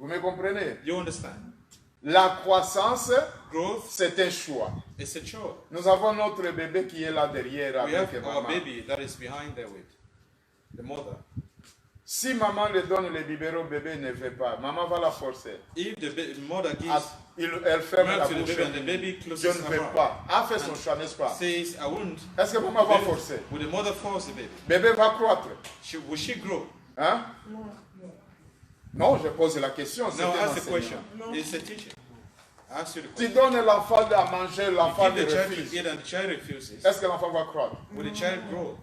Vous me comprenez? You understand? La croissance, Growth c'est un choix. is a choice. Nous avons notre bébé qui est là derrière We have avec our maman. baby that is behind there with the mother. Si maman le donne le biberon, bébé ne veut pas. Maman va la forcer. If the mother gives Elle ferme milk la to the bouche. baby and the baby Je closes ne her veux mouth, pas. A fait son choix, n'est-ce pas? says, I won't. Est-ce que maman va forcer? Will the mother force the baby? Bébé va croître. Will she grow? Hein? Non, je pose la question. C'est No, un ask the question. enseignement. It's a teaching. I ask you the Tu question. donnes l'enfant à manger, l'enfant Give te the child to refuse. eat and the child refuses. Est-ce que l'enfant va croître? Will the child grow?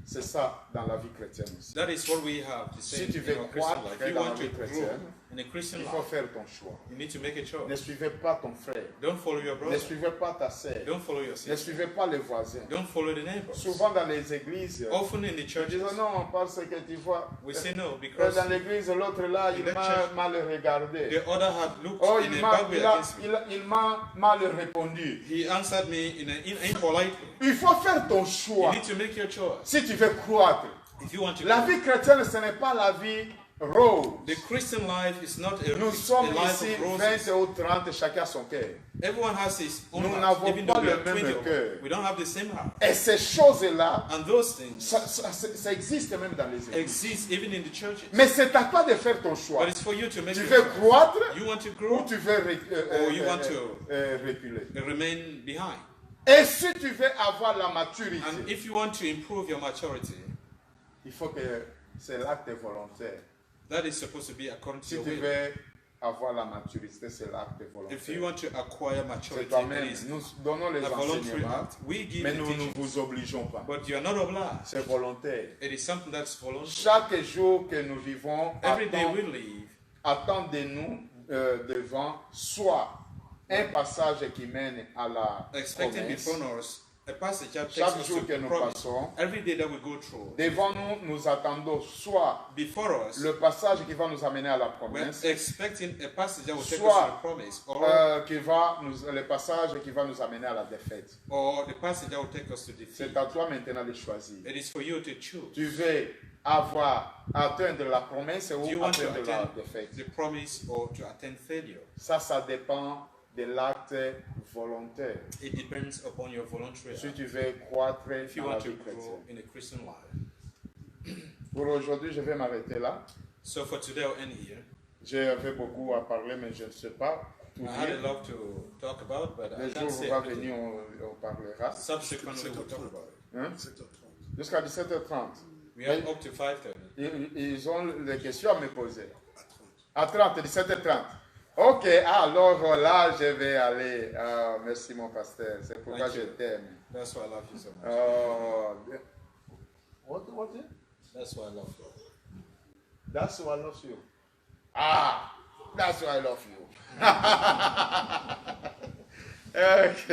C'est ça dans la vie chrétienne aussi. That is what we have to say Si tu in veux our Christian croître life. If you dans la want to vie grow chrétienne, in a Christian il faut life, faire ton choix. you need to make a Ne choice. suivez pas ton frère. Don't follow your Ne brother. suivez pas ta sœur. Don't follow your Ne sister. suivez pas les voisins. Don't follow the neighbors. Souvent dans les églises, Often in the ils churches, disent non parce que tu vois, we say no because dans l'église, l'autre là, il that m'a church, mal regardé. the other had looked Oh, in a bad way against me. il m'a mal répondu. He answered me in an impolite way. Il faut faire ton You choix. need to make your choice. Si tu veux croître. If you want to La grow. vie chrétienne, ce n'est pas la vie rose. The Christian life is not a Nous sommes life ici of 20 roses. ou 30, chacun son cœur. Everyone has his own Nous heart, n'avons even pas though we le are même 20 of cœur. us. We don't have the same heart. Et ces choses-là, And those things ça existe même dans les églises. exist even in the churches. Mais c'est à toi de faire ton choix. But it's for you to make Tu your veux choice. croître You want to ou grow tu veux or you want to reculer. remain behind. Et si tu veux avoir la maturité, And if you want to improve your maturity, il faut que c'est l'acte volontaire. that is supposed to be according to Si your tu will. veux avoir la maturité, c'est l'acte If you volontaire. want to acquire C'est maturity, toi-même. it is Nous donnons les a voluntary enseignements, act. We give mais the nous ne teaching, vous obligeons pas. but you are not obliged. C'est volontaire. It is something that's voluntary. Chaque jour que nous vivons, Every day we live, attend de nous devant soit un passage qui mène à la expecting promesse. before us a passage that takes Chaque us jour to que the nous promise. passons, Every day that we go through, devant nous, nous attendons soit before us, le passage qui va nous amener à la we're promesse, expecting a passage that will take us Soit, to the promise, le passage qui va nous amener à la défaite. or the passage that will take us to defeat. C'est à toi maintenant de choisir. It is for you to choose. Tu veux atteindre la promesse Do you ou want to atteindre la attain défaite. the promise or to attain failure? Ça dépend de l'acte volontaire. It depends upon your voluntary Si act. tu veux croître If you dans la want to vie grow chrétienne. in a Christian life. Pour aujourd'hui, je vais m'arrêter là. So for today, I'll end here. J'avais beaucoup à parler, mais je ne sais pas tout I had a dire. lot to talk about, but I Le jour can't où say va everything. venir, on parlera. Subsequently, we'll talk about it. Hein? 17h30. Jusqu'à 17h30. We have up to 5:30. Ils ont des questions à me poser. À 30. À 30, 17h30. Ok, alors là, je vais aller. Merci, mon pasteur. C'est pourquoi Thank je you. t'aime. That's why I love you so much. What is it? That's why I love you. That's why I love you. Ah, that's why I love you. Ok.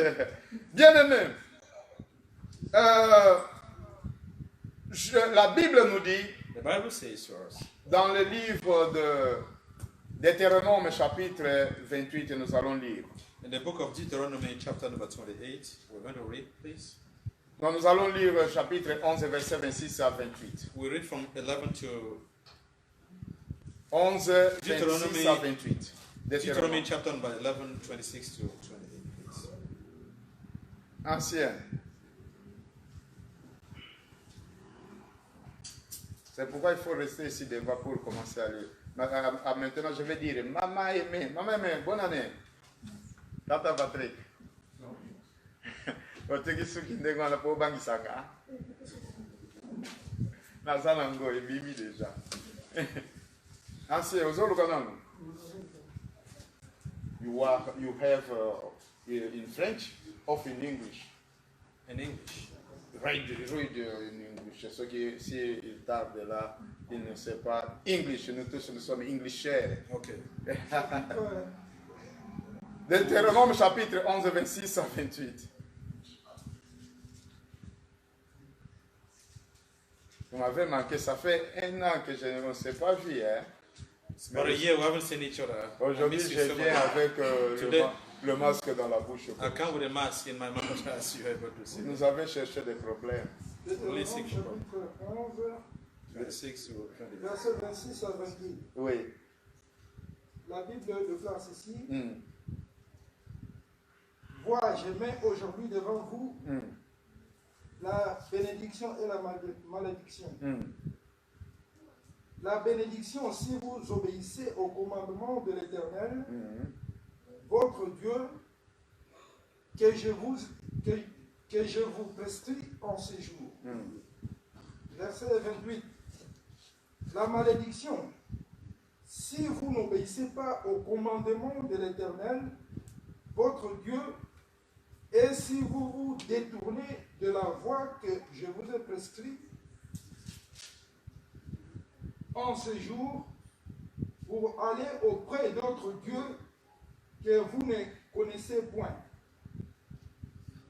Bien-aimé, la Bible nous dit, The Bible says to us dans le livre de Deutéronome chapitre 28, nous allons lire. in the book of Deuteronomy, chapter number 28, we're going to read, please. Donc nous allons lire chapitre 11, versets 26 à 28. We read from 11 to 11, 26 Deutéronome- à 28. Deuteronomy, Deutéronome. chapter number 11, 26 to 28, please. Ancien. C'est pourquoi il faut rester ici devant pour commencer à lire. Maintenant, je vais dire, maman aimée, bonne année. Tata Patrick. Oteki suki ndenge wana po bangisaka. Naza nango ebimi déjà. Ancien, ozoluka nanu? You have in French or in English? In English. Read in English. Ce qui, si il tarde là, il ne sait pas English. Nous tous, nous sommes Englishers. Okay. Deutéronome chapitre 11, 26 à 28. Vous m'avez manqué, ça fait un an que je ne vous ai pas vu. Hein? It's about a year we haven't seen each other. I Aujourd'hui, miss you je so viens much. avec Today- le masque dans la bouche. I come with a mask in my mouth, as you are able to see. Nous avons cherché des problèmes. Only six people. Chapitre 11, 26 to 28. verset 26 à 28. Oui. la Bible déclare ceci. Mm. Vois, je mets aujourd'hui devant vous Mm. la bénédiction et la malédiction. Mm. La bénédiction, si vous obéissez au commandement de l'Éternel, Mm. votre Dieu, que je vous prescris en ces jours. Mm. Verset 28. La malédiction, si vous n'obéissez pas au commandement de l'Éternel, votre Dieu, et si vous vous détournez de la voie que je vous ai prescrite en ce jour, pour aller auprès d'autres dieux que vous ne connaissez point.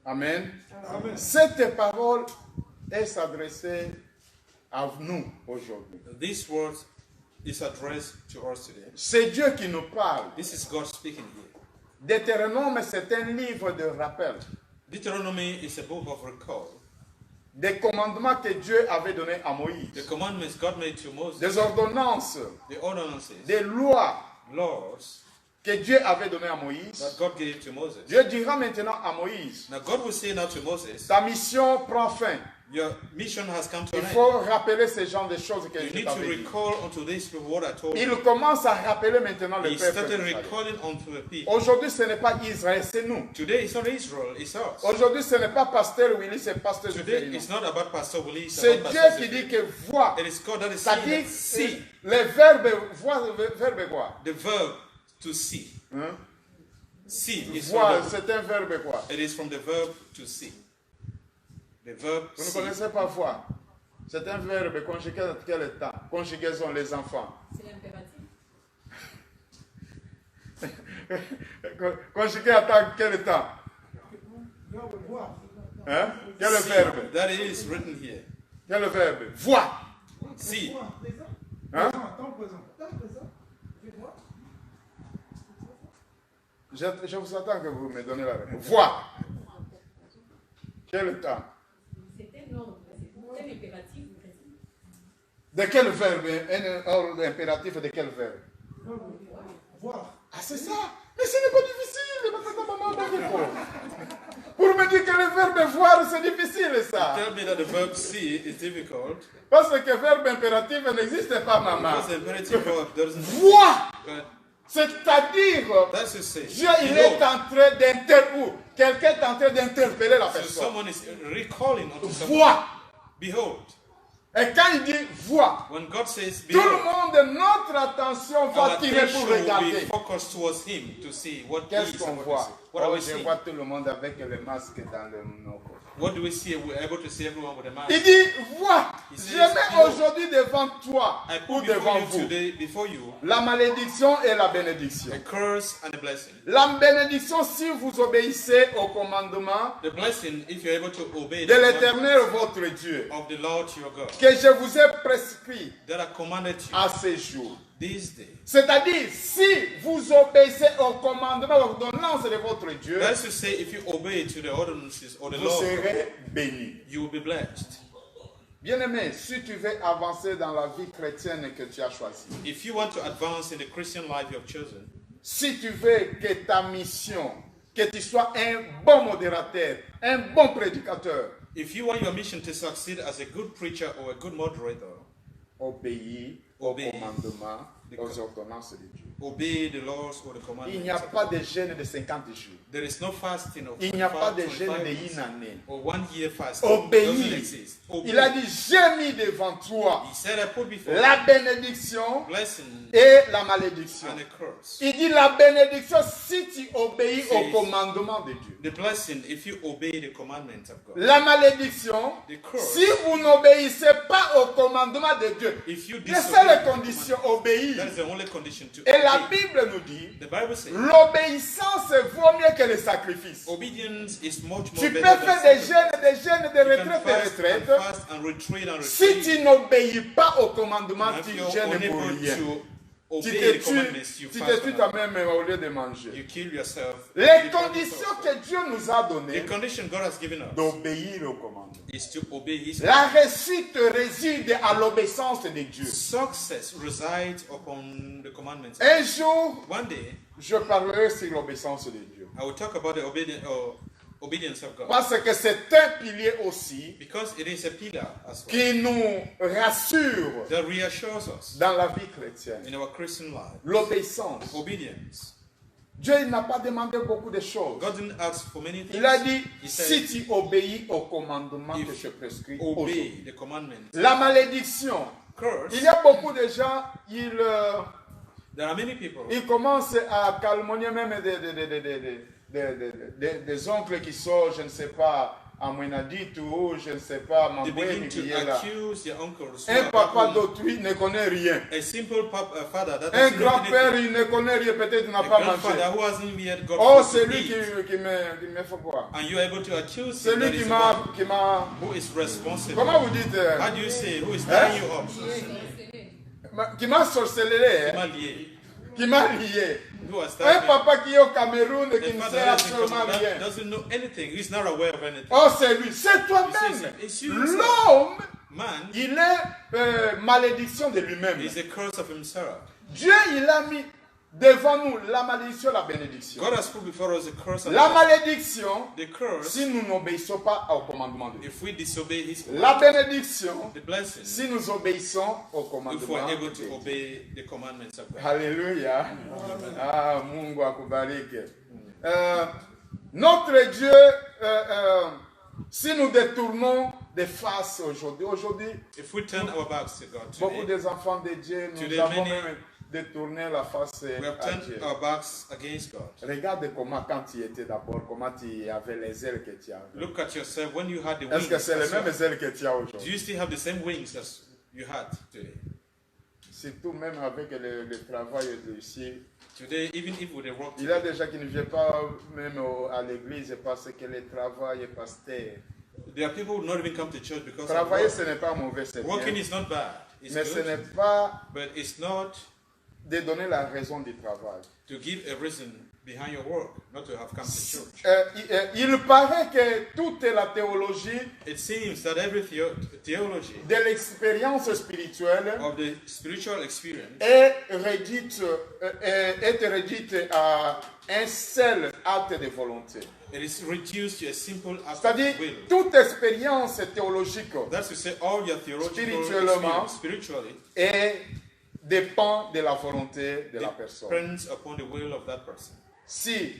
Amen. Amen. Cette parole est s'adressée à nous aujourd'hui. This word is addressed to us today. C'est Dieu qui nous parle. This is God speaking here. Deutéronome, c'est un livre de rappel Deuteronomy is a book of recall. des commandements que Dieu avait donnés à Moïse, The commandments God made to Moses, des ordonnances, the ordinances, des lois laws que Dieu avait données à Moïse. that God gave to Moses. Dieu dira maintenant à Moïse, Now God will say now to Moses, ta mission prend fin. your mission has come to Il an end. faut rappeler ce genre de choses que You je need to t'avais dit. recall unto these people what I told Il you. commence à rappeler maintenant le He peuple started d'Israël. recalling unto the people. Aujourd'hui, ce n'est pas Israël, c'est nous. Today it's not Israel, it's us. Aujourd'hui, ce n'est pas Pasteur Willy, c'est Pasteur Today Zéphirino. it's not about Pastor Willie, it's C'est about Dieu Pastor qui dit Zephyr. que vois. It is God that is Ça saying dit, that see. les verbes, voir, verbe quoi? The verb to see. Hein? See is Voir, from c'est un verbe quoi? it is from the verb to see. The verb Vous ne see. connaissez pas voir? C'est un verbe conjugué à quel temps? Conjugaison, les enfants. C'est l'impératif. Conjugué à quel temps? Hein? Quel See. verbe? That is written here. Quel verbe? Vois. See. Hein? Temps présent. Je vous attends que vous me donnez la réponse. Vois. Quel temps? C'est un ordre, c'est un impératif. De quel verbe? Un ordre impératif de quel verbe? Voir. Ah, c'est ça? Mais ce n'est pas difficile. Pour me dire que le verbe voir, c'est difficile ça. Tell me that the verb see is difficult. Parce que le verbe impératif n'existe pas, maman. Because the imperative verb doesn't. Vois. But C'est-à-dire, that's to say. Dieu il est en train d'interpeller. Quelqu'un est en train d'interpeller la So personne. someone is recalling unto someone. Vois. Behold. Et quand il dit vois, When God says tout le behold, monde, notre attention va our tirer attention pour will be regarder. focused towards Him to see what He Qu'est-ce is qu'on and what voit? we see. What are Oh, we je seeing? vois tout le monde avec le masque dans le nez. What do we see? We're able to see everyone with a mask. Il dit, vois, Il je says, mets behold, aujourd'hui devant toi I ou put devant before you vous today, before you, la malédiction et la bénédiction. a curse and a blessing. La bénédiction, si vous obéissez au commandement The blessing, if you're able to obey de the l'Éternel, commandments votre Dieu, of the Lord your God, que je vous ai prescrit that are commanded you à ces jours. this day. C'est-à-dire, si vous obéissez au commandement, aux ordonnances de votre Dieu, That's to say, if you obey to the ordinances or the vous law, serez bénis. you will be blessed. Bien-aimé, si tu veux avancer dans la vie chrétienne que tu as choisie, If you want to advance in the Christian life you have chosen, si tu veux que ta mission, que tu sois un bon modérateur, un bon prédicateur, if you want your mission to succeed as a good preacher or a good moderator, obéis au Obéis. commandement, aux ordonnances de Dieu. obey the laws or the Il n'y a commandments. pas de jeûne de 50 jours. There is no fasting of Il n'y a pas de 25 jeûne de days une année. or 1 year fasting. Obéis. Doesn't exist. Obey. Il a dit, j'ai mis devant toi He said, I put before la you bénédiction blessing et la malédiction. and a curse. Il dit la bénédiction si tu obéis au Says- commandement de Dieu. The blessing if you obey the commandments of God. La malédiction The curse si vous n'obéissez pas au commandement de Dieu. if you Les disobey seules the conditions, commandments. obéir. That is the only condition to Et la obey. Bible nous dit, The Bible says l'obéissance vaut mieux que le sacrifice. obedience is much more Tu peux better faire than des sacrifice. jeûnes, des jeûnes, des You can retraites, des fast retraites. and retreat and Si retreat. tu n'obéis pas au commandement, And if tu you're gênes pour unable rien. to Tu obey the te commandments, you tues fast for toi-même au lieu de you manger. kill yourself. Les You conditions also. que Dieu nous a The données condition God has given us d'obéir aux commandements. is to obey His La commandments. réussite réside à l'obéissance de Dieu. Success resides upon the commandments. Un jour, One day, je parlerai sur l'obéissance de Dieu. I will talk about the obedience of God. Parce que c'est un pilier aussi Because it is a pillar as well qui nous rassure that reassures us dans la vie chrétienne. in our Christian life. L'obéissance. Obedience. Dieu il n'a pas demandé beaucoup de choses. God didn't ask for many things. Il a dit, He si said, tu obéis aux commandements que if je prescris aujourd'hui. obey the commandments. La malédiction. Curse. Il y a beaucoup de gens, There are many people. ils commencent à calomnier même des oncles qui sont, je ne sais pas, à Mwenadit ou je ne sais pas, They begin Mamboué to qui est là. accuse their uncles. who Un are papa back home. d'autrui ne connaît rien. A simple father that Un doesn't know grand-père, anything. il ne connaît rien, peut-être il n'a A pas grandfather mangé. who hasn't yet got Oh, food c'est to lui eat. qui me fait quoi? And you're able to accuse C'est him. lui That qui is the m'a... one qui m'a- who is responsible. Comment vous dites? How do you say who is tying you up? Qui m'a sorcelé, hein? Malier. Qui m'a lié. Who has Un tied you? papa qui est au Cameroun et A qui ne father sait that is in absolument Cameroon rien. that doesn't know anything. He's not aware of anything. Oh, c'est lui. C'est You toi-même. see, it's you yourself. L'homme, Man il est malédiction de lui-même. is a curse of himself. Dieu, il a mis devant nous la malédiction, la bénédiction. God has put before us a curse and La a malédiction, the curse si nous n'obéissons pas au commandement de Dieu. if we disobey His La command. bénédiction, The blessing si nous obéissons au if commandement we are de able to Dieu. obey the commandments of God. Alléluia. Ah, Mungu akubariki. Notre Dieu, si nous détournons des faces aujourd'hui, If we turn our backs to God beaucoup today, des enfants de Dieu, nous Today, avons many- même détourné la face we have à turned Dieu. our backs against God. Regarde comment, quand tu étais d'abord, comment tu avais les ailes que tu avais. Look at yourself when you had the Est-ce wings. que c'est les as well. mêmes ailes que tu as Do aujourd'hui? you still have the same wings as you had today? Surtout même avec le travail de ici. Today, even if we work Il y a today, des gens qui ne viennent pas même à l'église parce que le travail est pasteur. there are people who not even come to church because of Travailler, work. ce n'est pas mauvais, c'est Working bien. is not bad. It's Mais ce good, n'est pas but it's not de donner la raison du travail. to give a reason behind your work, not to have come to church. Il paraît que toute la théologie It seems that every theology de l'expérience spirituelle of the spiritual experience est réduite à un seul acte de volonté. it is reduced to a simple act C'est-à-dire, of will. toute expérience théologique That's to say, all your theological Spirituellement, experience spiritually dépend de la volonté de la personne. depends upon the will of that person. Si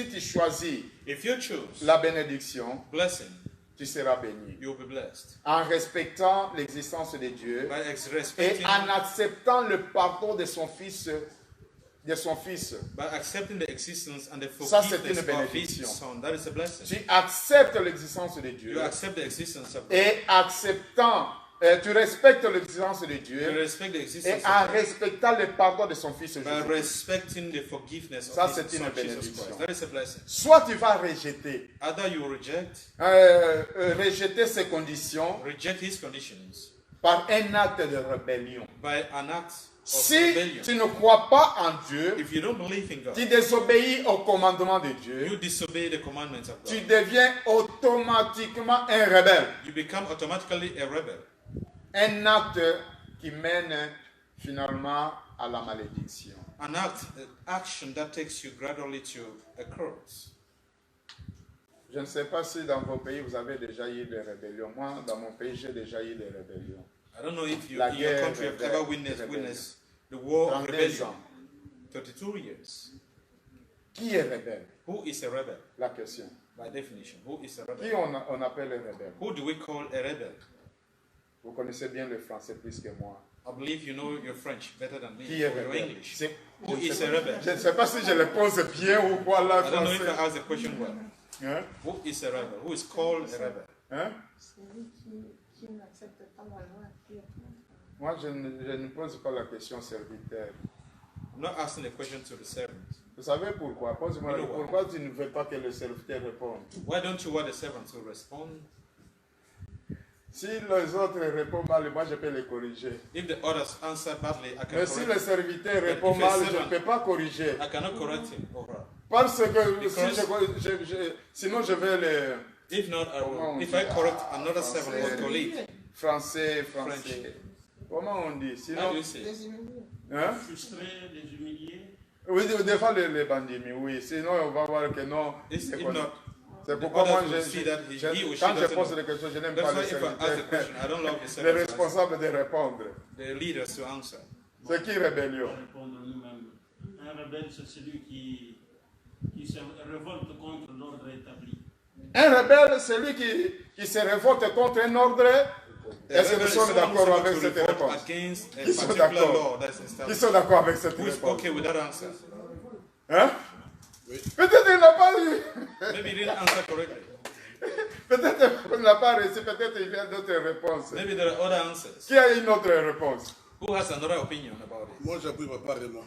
tu choisis If you choose la bénédiction, blessing, tu seras béni. you'll be blessed. En respectant l'existence de Dieu By et respecting, en acceptant le pardon de son fils, by accepting the existence and the Ça, c'est forgiveness une of His bénédiction. Son, that is a blessing. Tu acceptes l'existence de You Dieu accept the existence of God. et tu respectes l'existence de You Dieu respect the et existence en of God. respectant le pardon de son fils By Jésus. respecting the forgiveness Ça, of c'est His une Son, Jesus bénédiction. Christ. That is a blessing. Soit tu vas rejeter, Either you reject rejeter ces conditions His conditions par un acte de rébellion. by an act of Si rebellion. tu ne crois pas en Dieu, If you don't believe in God, tu désobéis au commandement de you Dieu, disobey the commandments of tu God. deviens automatiquement un rebelle. You become automatically a rebel. Un acte qui mène finalement à la malédiction. An action that takes you gradually to a curse. Je ne sais pas si dans vos pays vous avez déjà eu des rébellions. Moi, dans mon pays, j'ai déjà eu des rébellions. I don't know if you La in your guerre, country have rebelle, ever rebellion. witnessed the war of 32 rebellion. ans. 32 years. Qui est rebelle? Who is a rebel? La question. By definition, who is a Qui rebel? on appelle un rebelle? Who do we call a rebel? Vous connaissez bien le français plus que moi. I believe you know your French better than me, Qui est or your rebelle? English. C'est- Who je ne is sais a pas- rebel? Je ne sais pas si je le pose bien ou quoi là, I don't know if I français. asked the question well. Hein? Who is a rebel? Who is called a rebel? Hein? Celui qui n'accepte pas la loi qui est Moi, je ne pose pas la question serviteur. I'm not asking the question to the servant. Vous savez pourquoi? Pose-moi, You know why? pourquoi tu ne veux pas que le serviteur réponde? Why don't you want the servant to respond? Si les autres répondent mal, moi je peux les corriger. If the others answer badly, I can Mais si le correct him. serviteur répond if a mal, je ne servant- peux pas corriger. I cannot correct him or her. Parce que Because- sinon je vais les If not, I Comment on will. If dit? I correct another Français. servant or colleague, français. French. Comment on dit? how Sinon, do you say? Les humiliés. hein? Frustrer, les humilier. Oui, des fois les bandits, oui. Sinon on va voir que non. If c'est if comme- not, C'est the pourquoi moi, others will see that he or she quand je doesn't pose know. des questions, je n'aime That's pas why les if I ask a serviteurs, question, I don't love the les servants, responsables de répondre. the leaders to answer. C'est qui rébellion? Répondre nous-mêmes. Un rebelle, c'est celui qui se révolte contre l'ordre établi. Un rebelle, c'est lui qui se révolte contre un ordre. The Est-ce que nous rebel is sommes someone d'accord who avec to cette revolt réponse? against a Qui sont particular d'accord? law that is Qui established. sont d'accord avec cette Who is réponse? okay with that answer? Hein? Peut-être qu'il n'a pas eu. Maybe he didn't answer correctly. Peut-être qu'il n'a pas réussi. Peut-être qu'il y a d'autres réponses. Maybe there are other answers. Qui a une autre réponse? Who has another opinion about it? Moi, j'appuie pas vraiment.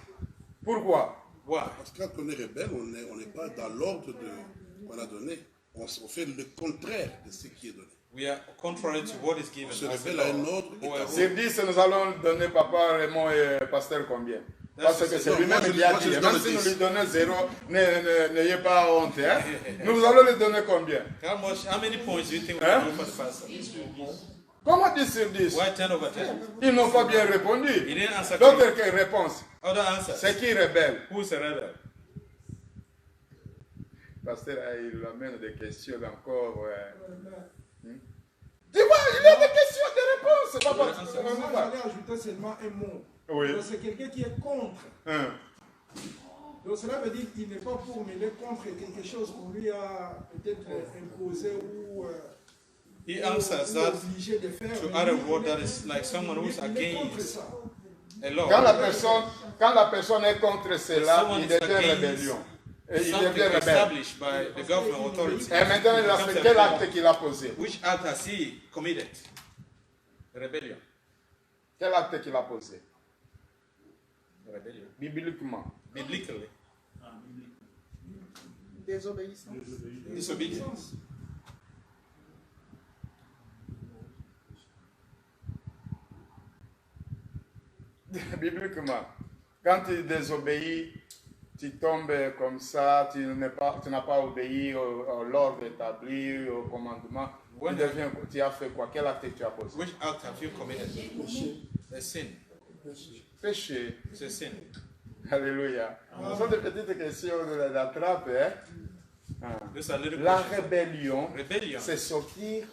Pourquoi? Why? Parce que quand on est rebelle, on n'est pas dans l'ordre qu'on a donné. On fait le contraire de ce qui est donné. We are contrary to what is given. On se as the révèle à law. un ordre However, Sur 10, nous allons donner papa, Raymond et pasteur combien? Parce que c'est Non, lui-même moi, qui a moi, je dit. lui Même donne si nous 10. lui donnons 0, n'ayez pas honte. Hein? Nous allons lui donner combien? how many points do you think we Huh? can do for the pastor? Comment 10 sur 10? Why 10 over 10? Ils n'ont pas bien répondu. He didn't answer correctly. D'autres réponses. Other answers. C'est qui rebelle? Who is a rebel? Pasteur, il amène des questions encore. Tu vois, il y a des questions, des réponses. C'est pas parce que Moi, j'allais ajouter seulement un mot. Oui. Donc, c'est quelqu'un qui est contre. Hein. Donc cela veut dire qu'il n'est pas pour, mais il est contre quelque chose qu'on lui a peut-être imposé ou He ou answers that obligé de faire. to Mais other lui, word il est- that is like someone who is il est contre against ça. a law. Quand la personne est contre cela, Someone il is devient against rébellion. Et il Something devient rebelle. established by the government authority. Et maintenant, il a fait quel acte qu'il a posé? Which act has he committed? Rebellion. Quel acte qu'il a posé? Rebellion. Bibliquement. Biblically. Désobéissance. Disobedience. Bibliquement. Quand tu désobéis, tu tombes comme ça, tu n'as pas obéi à l'ordre établi, au commandement. Tu as fait quoi? Quel acte tu as posé? Which act have you committed? A sin. Péché. It's a sin. Alléluia. Ce sont des petites questions de la trappe. Hein? Ah. These are little La questions. rébellion, Rebellion c'est sortir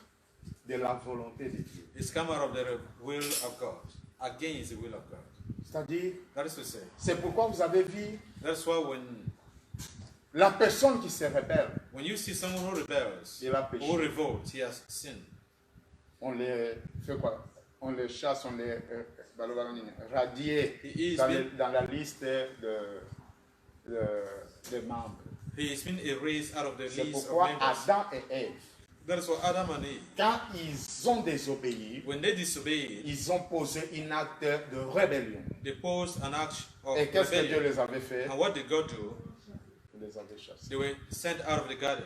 de la volonté de Dieu. is come out of the will of God, against the will of God. C'est-à-dire, That is to say, c'est pourquoi vous avez vu that's why la personne qui se rebelle, when you see someone who rebels, il a péché. who revolts, he has sinned. On les fait quoi? On les chasse, on les radie He is dans, been- dans la liste des membres. He has been erased out of the C'est list of pourquoi members. Adam et Ève, That is why Adam and Eve, quand ils ont désobéi, when they disobeyed, ils ont posé un acte de rébellion. they posed an act of Et qu'est-ce que Dieu rebellion. les avait fait? And what did God do? Il les avait chassés. They were sent out of the garden.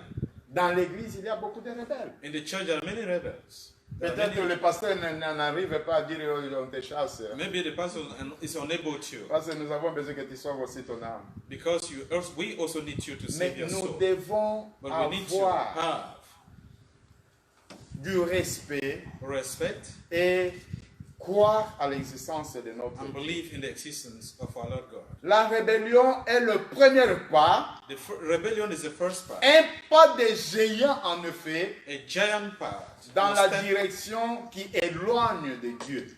Dans l'église, il y a beaucoup de rebelles. In the church, there are many rebels. There are Peut-être que many- le pasteur n'arrive pas à dire on te chasse. Maybe the pastor is unable to, Parce que nous avons besoin que tu sauves aussi ton âme. because we also need you to Mais save your nous soul. devons But we need to avoir have du respect respect et croire à l'existence de notre and Dieu. believe in the existence of our Lord God. La rébellion est le premier pas, The rebellion is the first part, un pas de géant en effet, a giant part, dans a la step- direction qui éloigne de Dieu.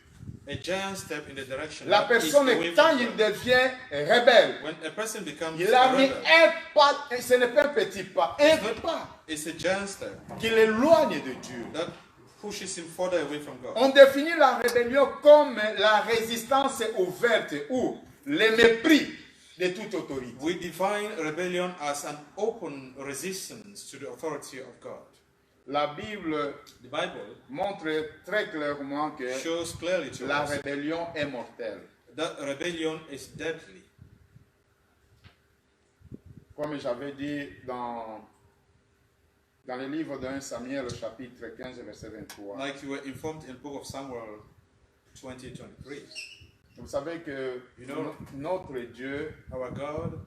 a giant step in the direction. La that is personne, away quand from il God. devient rebelle, When a person becomes il a a mis rebel, un pas, et ce n'est pas un petit pas, un pas it's a giant step qui l'éloigne de Dieu. that pushes him further away from God. On définit la rébellion comme la résistance ouverte ou le mépris de toute autorité. We define rebellion as an open resistance to the authority of God. La Bible The Bible montre très clairement que shows clearly to la us rébellion est mortelle. that rebellion is deadly. Comme j'avais dit dans Dans le livre de 1 Samuel, au chapitre 15, verset 23. Like you were informed in the book of Samuel 20:23. Vous savez que You know- notre Dieu, Our God,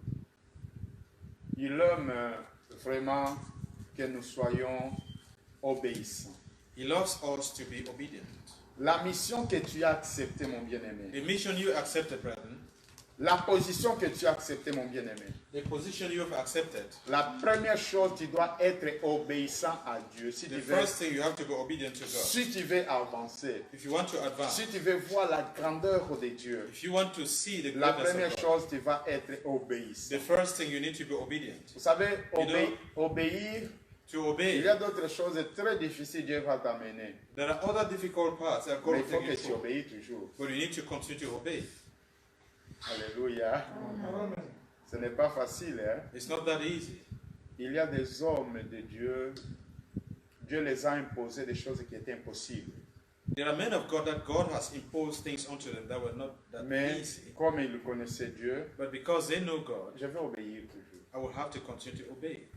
il aime vraiment que nous soyons obéissants. He loves us to be obedient. La mission que tu as acceptée, mon bien-aimé, The mission you accepted, brethren, la position que tu as acceptée, mon bien-aimé, the position you have accepted, la première chose, tu dois être obéissant à Dieu. Si the tu veux, first thing you have to be obedient to God. si tu veux avancer, If you want to advance, si tu veux voir la grandeur de Dieu, if you want to see the la greatness première of God, chose, tu vas être obéissant. the first thing you need to be obedient. Vous savez, You know- obéir, To il obey, y a d'autres choses très difficiles Dieu va t'amener. there are other difficult parts that God Mais will il faut take que you tu through, obéis toujours. but you need to continue to obey. Alléluia. Amen. Ce n'est pas facile. Hein? It's not that easy. Il y a des hommes de Dieu, Dieu les a imposé des choses qui étaient impossibles. There are men of God that God has imposed things onto them that were not that Mais easy. comme ils connaissaient Dieu, But because they know God, je vais obéir toujours. I will have to continue to obey.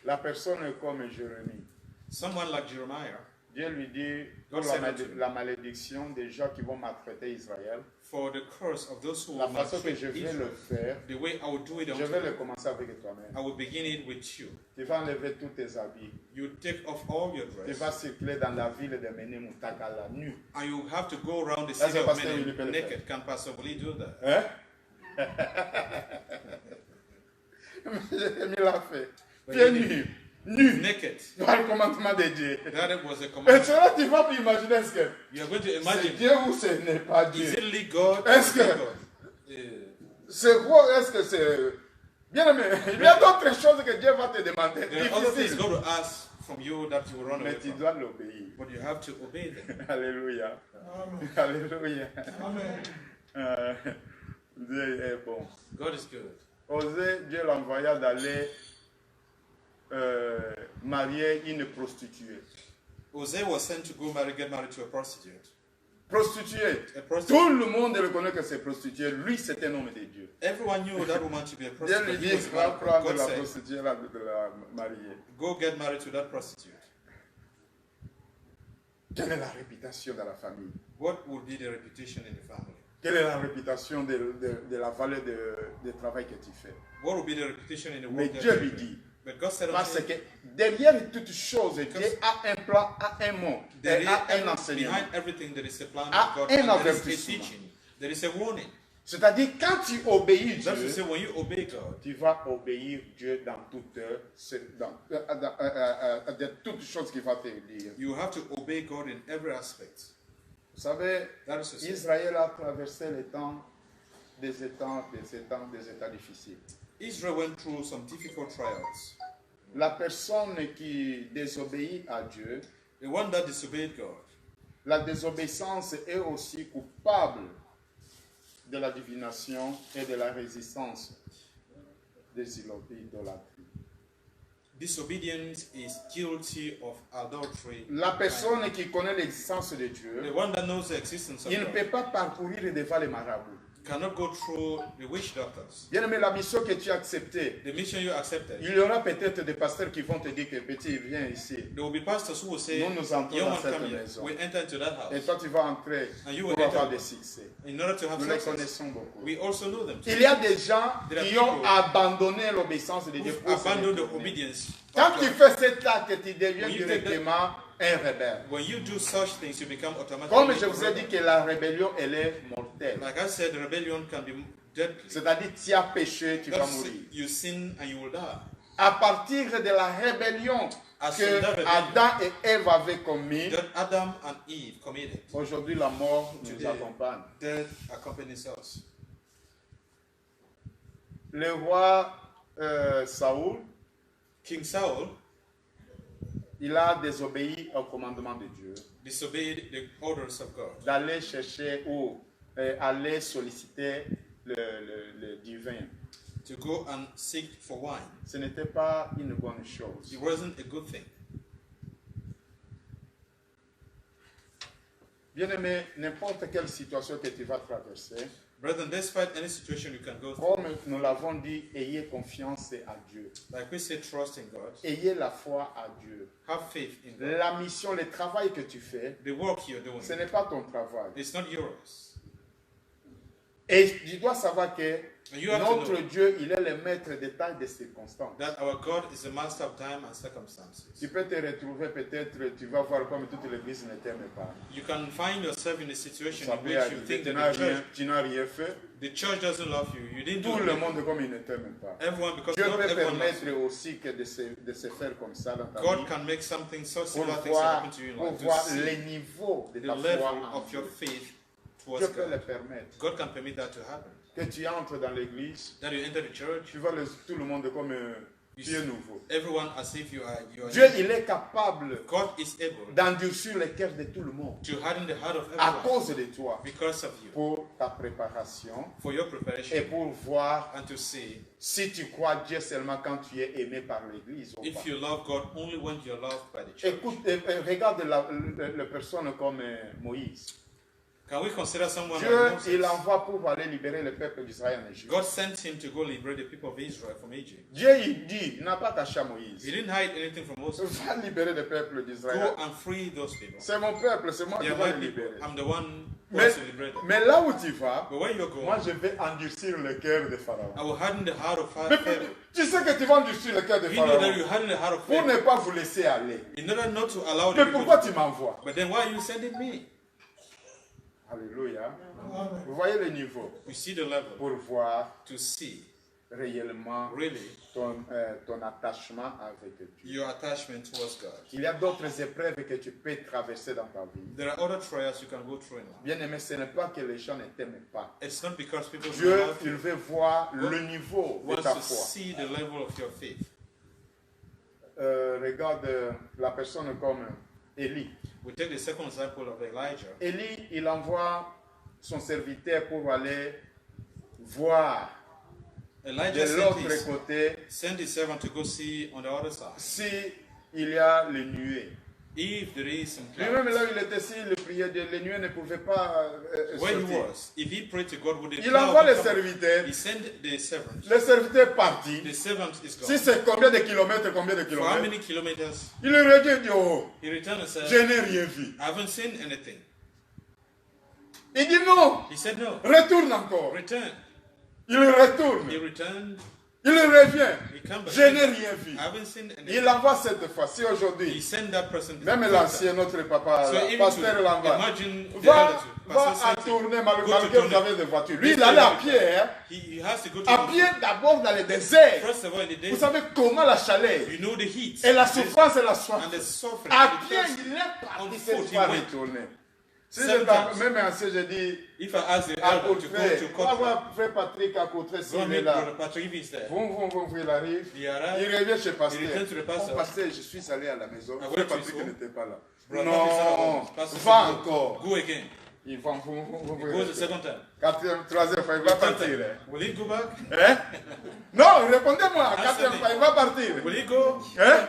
La personne comme Jérémie, Someone like Jeremiah, Dieu lui dit, pour God said unto him, la malédiction des gens qui vont maltraiter Israël, for the curse of those who la will façon que maltreat je vais Israel, le faire, the way I will do it je unto vais le them, commencer avec toi-même. I will begin it with you. Tu vas enlever tous tes habits. You take off all your Tu dress, vas circuler dans la ville de Menemutakala nu. and you have to go around the That's city a of pastor men will be naked. Can Pastor Willie do that? Hein? Il l'a fait. Pieds nus. Nus. Naked. Par le commandement de Dieu. That was a Et command. cela, tu vas plus imaginer ce que You are going to c'est imagine, Dieu ou ce n'est pas is Dieu. it really God? Est-ce que- Is it God? C'est quoi? Est-ce que c'est... Bien aimé, il y a d'autres choses que Dieu va te demander. There are other things Difficiles. God will ask from you that you will run away Mais tu from. dois l'obéir. But you have to obey them. Alléluia. Amen. Alléluia. Amen. Dieu est bon. God is good. Osée, Dieu l'envoya d'aller marier une prostituée. Hosea was sent to go get married to a prostitute. Prostituée. A prostitute. Tout le monde reconnaît que c'est prostituée. Lui, c'est un homme de Dieu. Everyone knew that woman to be a Dieu lui prostitute. dit, He was a va man. prendre God la said, prostituée de la marier. go get married to that prostitute. Quelle est la réputation de la famille? What would be the reputation in the family? Quelle est la réputation de la valeur du travail que tu fais? What would be the reputation in the Mais work that Dieu you lui do? dit, But God said unto parce him, que derrière toute chose, Dieu a un plan, a un mot, there et is a un enseignement. behind everything there is a plan Ah, of God, un and there is a avertissement. teaching. There is a warning. C'est-à-dire, quand tu obéis That's to Dieu, say, when you obey God, tu vas obéir Dieu dans toutes choses qu'il va te dire. you have to obey God in every aspect. Vous savez, That is to say, Israël a traversé les temps, des états difficiles. Israel went through some difficult trials. La personne qui désobéit à Dieu, The one that disobeyed God, la désobéissance est aussi coupable de la divination et de la résistance des idolâtries. disobedience is guilty of adultery. La personne qui connaît l'existence de The Dieu, one that knows the existence of il ne God peut pas parcourir devant les marabouts. cannot go through the witch doctors. Bien aimé, la mission que tu as acceptée, The mission you accepted, il y aura peut-être des pasteurs qui vont te dire que petit, viens ici. there will be pastors who will say, Nous entrons young dans one cette come here, maison. we enter into that Et house. toi, tu vas entrer And you pour will avoir enter des succès. in order to have Nous les success. connaissons beaucoup. We also know them. Il y a des gens There are qui ont people abandonné l'obéissance de Dieu Who've pour se abandoned the détourner. obedience. Quand tu fais cet acte, tu deviens When you take directement un rebelle. When you do such things, you become Comme automatically. je vous ai dit que la rébellion, elle est mortelle. Like I said, rebellion can be deadly. C'est-à-dire, tu as péché, tu vas That's mourir. you sin and you will die. À partir de la rébellion As que from that rebellion Adam et Ève avaient commis, that Adam and Eve committed, aujourd'hui la mort nous Today. accompagne. death accompanies us. Le roi Saoul, King Saul il a désobéi au commandement de Dieu disobeyed the orders of God d'aller chercher ou aller solliciter le divin. to go and seek for wine. Ce n'était pas une bonne chose. It wasn't a good thing. Bien-aimé, n'importe quelle situation que tu vas traverser, Brethren, despite any situation you can go through, comme nous l'avons dit, ayez confiance à Dieu. like we say, trust in God, Ayez la foi à Dieu. have faith in God. La mission, le travail que tu fais, The work you're doing, ce n'est pas ton travail. it's not yours. Et tu dois savoir que And you have notre to know Dieu, il est le maître des temps et des circonstances. that our God is the master of time and circumstances. Tu peux te retrouver peut-être, tu vas voir comme toute l'église ne t'aime pas. You can find yourself in a situation Ça in peut which you arriver, think tu that n'as the church, rien, tu n'as rien fait. the church doesn't love you. You didn't do Tout le anything. monde comme il ne t'aime pas. Everyone, because Dieu not peut everyone loves permettre you. aussi que de se faire comme ça dans ta God vie can make something so pour similar things voir, happen to you in pour life. To voir see les niveaux de the ta level foi en of your Dieu. faith towards Dieu peut le God. permettre. God can permit that to happen. Que tu entres dans l'église, That you enter the church, tu vois tout le monde comme tu es nouveau. everyone as if you are Dieu, new. il est capable God is able d'endurcir le cœur de tout le monde to harden the heart of à everyone cause de toi, because of you, pour ta préparation for your et preparation, pour voir and to see si tu crois Dieu seulement quand tu es aimé par l'église ou pas. if you love God only when you're loved by the church. Écoute, regarde la personne comme Moïse. Can we consider someone Dieu, like Moses? il envoie pour aller libérer le peuple d'Israël en Égypte. God sent him to go liberate the people of Israel from Egypt. Dieu, il dit, il n'a pas caché à He Moïse. didn't hide anything from Moses. Va libérer le peuple d'Israël. Go and free those people. C'est mon peuple, c'est moi They qui are vais my le people. libérer. I'm the one who Mais, has to liberate them. mais là où tu vas, But where you're moi going, je vais endurcir le cœur de Pharaon. I will harden the heart of Mais Pharaoh. tu sais que tu vas endurcir le cœur de You know that you Pharaon harden the heart of pour Pharaoh ne pas vous laisser aller. in order not to allow the Mais people pourquoi to. tu m'envoies? But then why are you sending me? Alléluia. Vous voyez le niveau We see the level pour voir to see réellement really ton attachement avec Dieu. your attachment towards God. Il y a d'autres épreuves que tu peux traverser dans ta vie. There are other trials you can go through in life. Bien aimé, ce n'est pas que les gens ne t'aiment pas. It's not because people Dieu, love il you. veut voir le niveau de Wants ta to foi. see the level of your faith. Regarde la personne comme Élie. We take the second example of Elijah. Élie, il envoie son serviteur pour aller voir Elijah de l'autre côté sent his servant to go see on the other side si il y a les nuées. if there is some Lui-même, clouds. là où il était, si il priait, les nuées ne pouvaient pas Where he sortir. was, if he prayed to God, would the Il cloud envoie le come? serviteur. He sent the servant. Le serviteur partit. The servant is gone. Si c'est combien de kilomètres, For how many kilometers? Il revient et dit, oh, He returned and je said, n'ai rien vu. I haven't seen anything. Il dit non, He said, no. retourne encore. Return. Il retourne. He returned. Il revient. He came back. Je n'ai rien vu. I haven't seen anything. Il envoie cette fois. Si He aujourd'hui, sent that person. to même the l'ancien, notre papa, So even pasteur to l'envoie, imagine the va elder to- à Pastor said, tourner go malgré to que vous Tony. avez des voitures. Lui, This il allait à guy, pied. Hein. He has to go to À pied d'abord dans le désert. First of all, in the day, Vous savez comment la chaleur you know the heat. et la souffrance et la soif. And the suffering. À and the pied, thirst. il est parti On cette foot, fois he went. retourner. Si Seven je times. même ancien, je dis, If I ask the à elder to go Courtrai, to on va Courtrai, voir frère Patrick à Courtrai go s'il est meet là. Brother Patrick if he's there. Il arrive. He Il arrived. revient chez He pasteur. returned to the pastor. Oh, pasteur, je suis allé à la maison. I Frère went to his Patrick home. n'était pas là. Brother Non, Patrick said, Pastor va said, encore. Go again. Il va, He goes the second time. quatrième, troisième fois, il va Third partir. time. Hein? Will he go back? Hein? Non, répondez-moi. Answer Quatrième me. fois, il va partir. Will he go? Hein?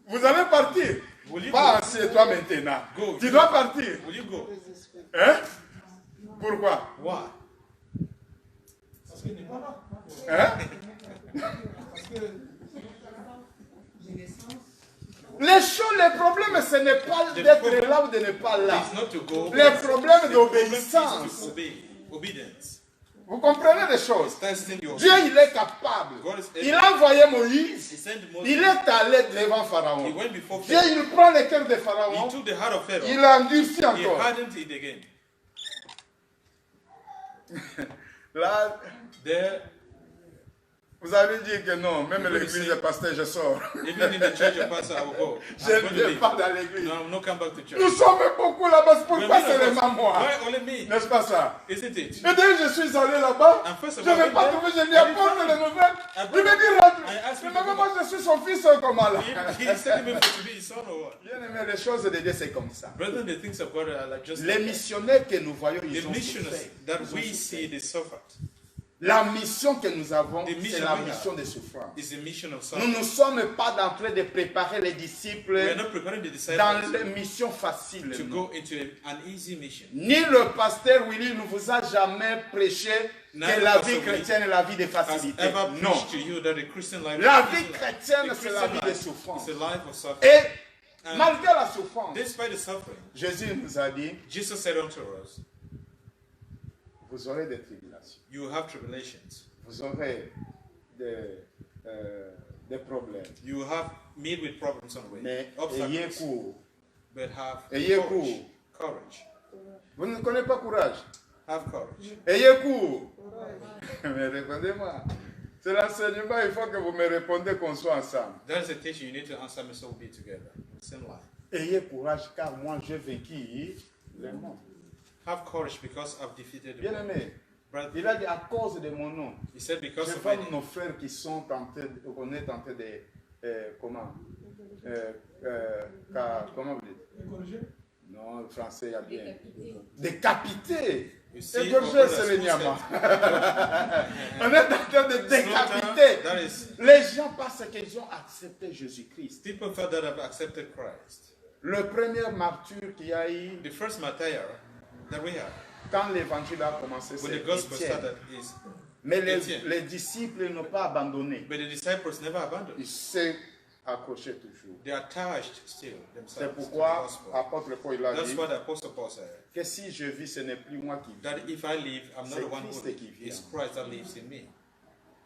Vous allez partir. Will he Pas go? assis toi maintenant. Go. Tu dois partir. Will you go? Hein? Pourquoi? Why? Parce qu'il n'est pas là. Hein? Parce que Les choses, les problèmes, ce n'est pas d'être là ou de ne pas là. It's not to go. Les problèmes The problem is d'obéissance. to obey. Obedience. Vous comprenez les choses? Testing your Dieu, il est capable. God is able. Il a envoyé He Moïse. sent Moses. Il est allé devant He Pharaon. went before Dieu, Pharaoh. il prend le cœur de He Pharaon. took the heart of Pharaoh. Il endurcit He encore. hardened it again. Là, There, vous avez dit que non, même l'église de pasteur, je sors. even in the church of pastor, I will go. Je I'm ne going to viens leave. pas dans l'église. No, I will not come back to church. Nous sommes beaucoup là-bas, c'est We're pourquoi many of us. seulement moi. Why only me? N'est-ce pas ça? Isn't it? Et dès que je suis allé là-bas, And first je of all, n'ai when pas there, trouvé, je lui apporte les nouvelles. I Il me brought- dit, rentre. I asked Mais him to maman, go moi je suis son fils comment là? He's telling me to be his son or what? Bien aimé, les choses de Dieu, c'est comme ça. Brethren, the things of God are like just Les like that. missionnaires que nous voyons, The ils ont missionaries souffert. that Ils ont we souffert. see, they suffered. La mission que nous avons, The c'est mission la we have mission de souffrance. It's a mission of Nous suffering. ne sommes pas en train de préparer les We are disciples not preparing the dans disciples les missions faciles. to non. go into an easy mission. Ni le pasteur Willy ne vous a jamais prêché que Neither la Pastor vie Willy chrétienne est la vie de Has facilité. ever Non. preached to you that the Christian life La is vie easy life. chrétienne, The c'est la Christian vie de life souffrance. is a life of suffering. Et And malgré la souffrance, despite the suffering, Jésus nous a dit, Jesus said unto us, vous aurez des tribulations, you will have tribulations. vous aurez des problèmes. You will have meet with problems on the way. Mais ayez Obstacles. courage. But have Ayez courage. Courage. Vous ne connaissez pas courage. Have courage. Ayez courage. Mais répondez-moi. C'est l'enseignement, il faut que vous me répondez qu'on soit ensemble. That is a teaching you need to answer me so we'll be together. Same line. Ayez courage car moi j'ai vaincu le monde. Have courage because I've defeated the world. Bien-aimé, Brother, il a dit à cause de mon nom. he said because Je of vois my nos frères qui sont tentés, qu'on est tentés de, comment vous dites? Non, le français, il y a bien. Décapiter. You see, Égorger, our c'est brothers le who Nyama. stand- On est en train de décapiter. That is, Les gens parce qu'ils ont accepté Jésus-Christ. people thought that I've accepted Christ. Le premier martyr qu'il y a eu The first martyr that we have quand l'évangile a commencé, when c'est the gospel Étienne. started is, Mais Étienne. les disciples n'ont pas abandonné. but the disciples never abandoned. Ils s'est accroché toujours. They are attached still C'est themselves to the pourquoi gospel. apôtre Paul il a That's dit what the Apostle Paul said. que si je vis, ce n'est plus moi qui vis. That if I live, I'm not C'est the one who Christ lives. qui vit It's en Christ that lives in me.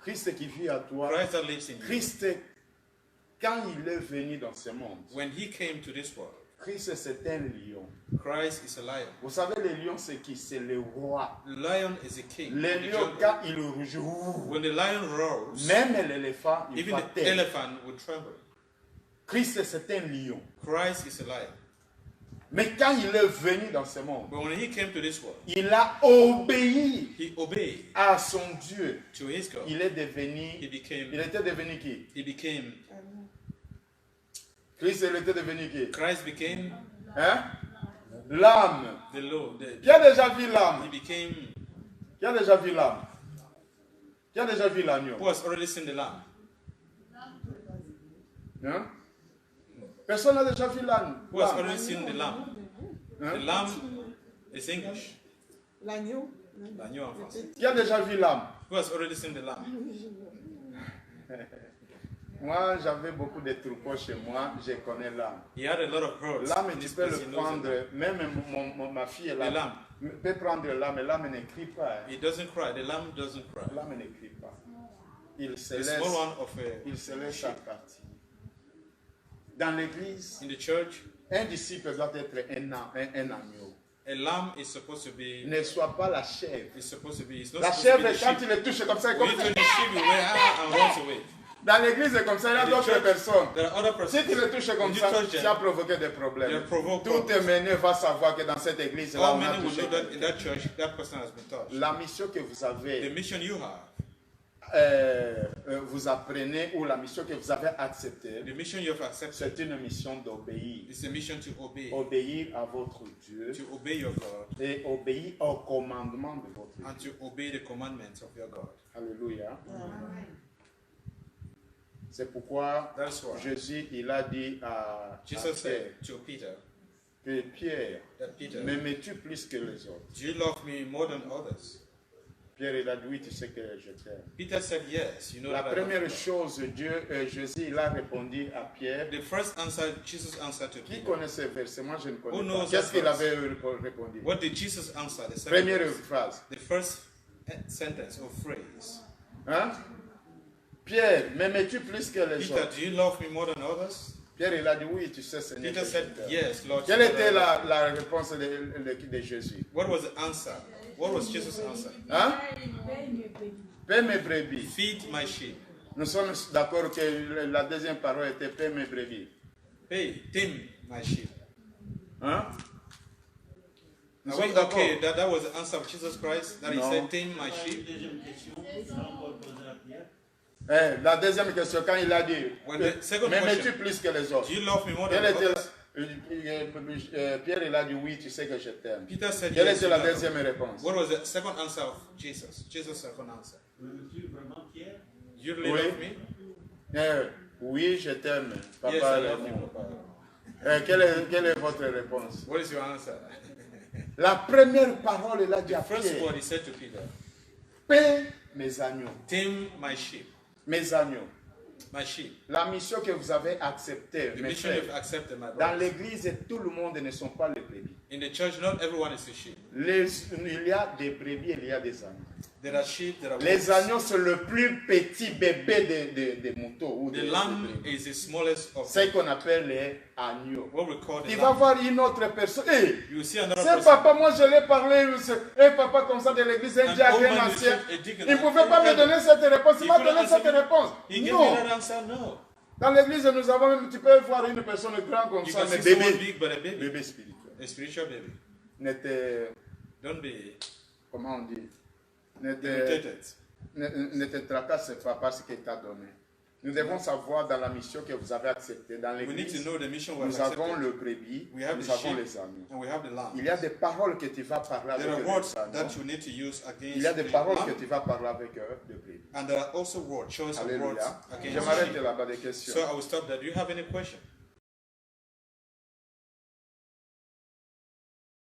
Christ qui vit à toi. Christ that lives in you. Christ, quand il est venu dans ce monde, When he came to this world, Christ c'est un lion. Christ is a lion. Vous savez, le lion c'est qui? C'est le roi. The lion is a king. Le in the lion, jungle. quand il rouge, When the lion roars, même l'éléphant, il even va the taire. elephant would tremble. Christ c'est un lion. Christ is a lion. Mais quand il est venu dans ce monde, But when he came to this world, il a obéi he obeyed à son Dieu. to his God. Il est devenu, He became, il était devenu qui? he became, Christ, il était devenu qui? Christ became Hein? L'âme. the Lord. Qui a déjà vu l'âme? He became, Qui a déjà vu l'âme? Qui a déjà vu l'agneau? who has already seen the lamb. Hein? Personne n'a déjà vu l'âne. Who has already seen the lamb. The Hein? lamb is English. L'agneau. L'agneau en français. Qui a déjà vu l'âme? Who has already seen the lamb? Moi, j'avais beaucoup de troupeaux chez moi, je connais l'âme. He had a lot of herds. L'âme, in tu this peux place. le He knows prendre, it. même ma fille, The l'âme, lamb. peut prendre l'âme, et l'âme ne crie pas. Hein. He doesn't cry. The lamb doesn't cry. L'âme ne crie pas. Il se The laisse, small one of il se laisse à partir. Dans l'église, in the church, un disciple doit être un agneau. a lamb is supposed to be. Ne sois pas la chèvre. It's supposed to be. It's not La supposed to be chèvre, the quand sheep. il le touche comme ça, il When you commence touch the sheep, you wear and runs away. Dans l'église, c'est comme ça, il y a In the d'autres church, personnes. there are other Si persons. tu le touches comme When you ça, touch tu them, as provoqué des problèmes. you provoke Tout problems. mené va savoir que dans cette église-là, All on a many will touché. know that in that church, that person has been touched. La mission que vous The avez, mission you have, vous apprenez, ou la mission que vous avez acceptée, the mission you have accepted, c'est une mission d'obéir. is a mission to obey. Obéir à votre Dieu To obey your God et obéir au commandement de votre Dieu. and to obey the commandments of your God. Alléluia. C'est pourquoi That's why Jésus, il a dit à Jesus Pierre said to Peter, que Pierre, that Peter, m'aimes-tu plus que les autres? do you love me more than others? Pierre, il a dit, oui, tu sais que je t'aime. Peter said, yes. You know La that I love première you. chose, Jésus, il a répondu à Pierre. The first answer Jesus answered to Qui Peter. connaît ce verset? Moi, je ne Who connais pas. knows Qu'est-ce that qu'il verse? avait répondu? What did Jesus answer? The second Première verse. phrase. The first sentence or phrase. Hein? Pierre, m'aimes-tu plus que les Peter, autres? do you love me more than others? Pierre, il a dit, oui, tu sais, Seigneur. Peter que je said, t'aime. yes, Lord. Quelle you know était that I love la réponse de Jésus? you. What was the answer? What was Jesus' answer? Hein? Paye mes brebis. Paix mes brebis. Feed my sheep. Nous sommes d'accord que la deuxième parole était paix mes brebis. Hey, tame my sheep. Hein? Nous Are we sommes d'accord? okay that was the answer of Jesus Christ? That he No. said, tame my sheep? Deuxième question, c'est encore posé à Pierre. La deuxième question, quand il a dit, When the second m'aimes-tu question, plus que les autres? do you love me more than Quelle était others? Pierre, il a dit, oui, tu sais que je t'aime. Peter said, Quelle yes. était you la love me. deuxième réponse? What was the second answer of Jesus? Jesus' second answer. m'aimes-tu vraiment, Pierre? You really Oui. love me? Oui, je t'aime, papa. Yes, I love you, Papa. Quelle est votre réponse? What is your answer? La première parole, il a dit à The first Pierre, word he said to Peter, paix mes agneaux, tame my sheep. mes agneaux. My sheep. La mission que vous avez acceptée, The mes mission frères, you've accepted, my dans brothers. l'église, tout le monde ne sont pas les brebis. In the church, not everyone is a sheep. Il y a des brebis et il y a des agneaux. There are sheep, there are Les wolves. agneaux, c'est le plus petit bébé des moutons ou The des lamb brebis. is the smallest of C'est ce qu'on appelle les agneaux. what we call the Tu vas lamb. voir une autre personne. Hey, You will see another c'est person. papa, moi je l'ai parlé. Et papa comme ça de l'église, un An diacre, old un man is ancien. a deacon. Il ne pouvait pas me donner cette réponse. Il He m'a couldn't donné answer cette me. réponse. He gave me Non. that answer, no. Dans l'église, nous avons même, tu peux voir une personne grande comme You ça, can mais see someone bébé. big but a baby. Bébé spirituel. A spiritual baby. N'était, Don't be comment on dit, n'était, irritated. ne te tracasse pas parce qu'il t'a donné. Nous devons savoir dans la mission que vous avez acceptée. Dans We need to l'église, know the mission we have nous avons accepted. le brebis, We have nous the avons sheep. les agneaux. And we have the lamb. Il y a des paroles que tu vas parler avec There are les words agneaux. that you need to use against Il y a des the paroles lamb. que tu vas parler avec les brebis. And there are also words, choice of words Alléluia. Je against m'arrête sheep. là-bas des questions. So I will stop there. Do you have any questions?